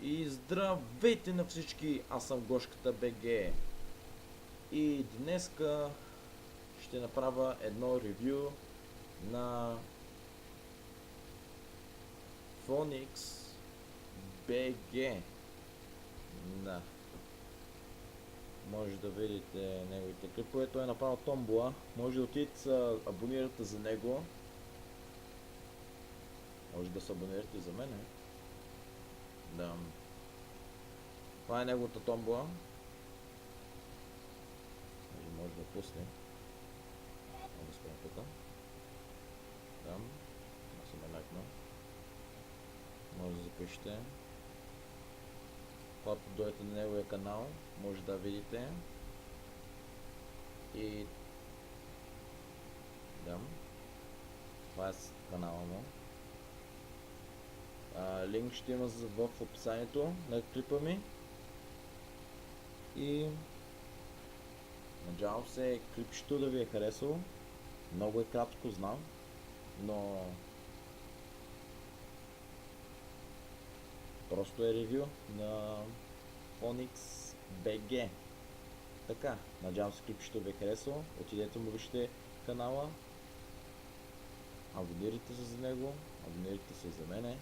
И здравейте на всички, аз съм Гошката БГ и днеска ще направя едно ревю на Phoenix BG. Да. Може да видите неговите клипове. Той е направил томбола. Може да отидете да се абонирате за него. Може да се абонирате за мене. Да. Това е неговата томбола. Може да пусне. Да спрем тук. Там. Да се ме лайкна. Може да запишете. Когато дойдете на неговия канал, може да видите. И да. Това е канала му. Линк ще има в описанието на клипа ми. И надявам се клипчето да ви е харесало. Много е кратко, знам, но просто е ревю на Phoenix BG. Така, надявам се клипчето ви е харесало. Отидете му вижте канала. Абонирайте се за него. Абонирайте се за мене,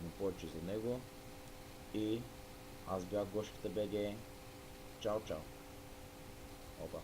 но повече за него. И аз бях Гошката БГ. Чао, чао. Опа.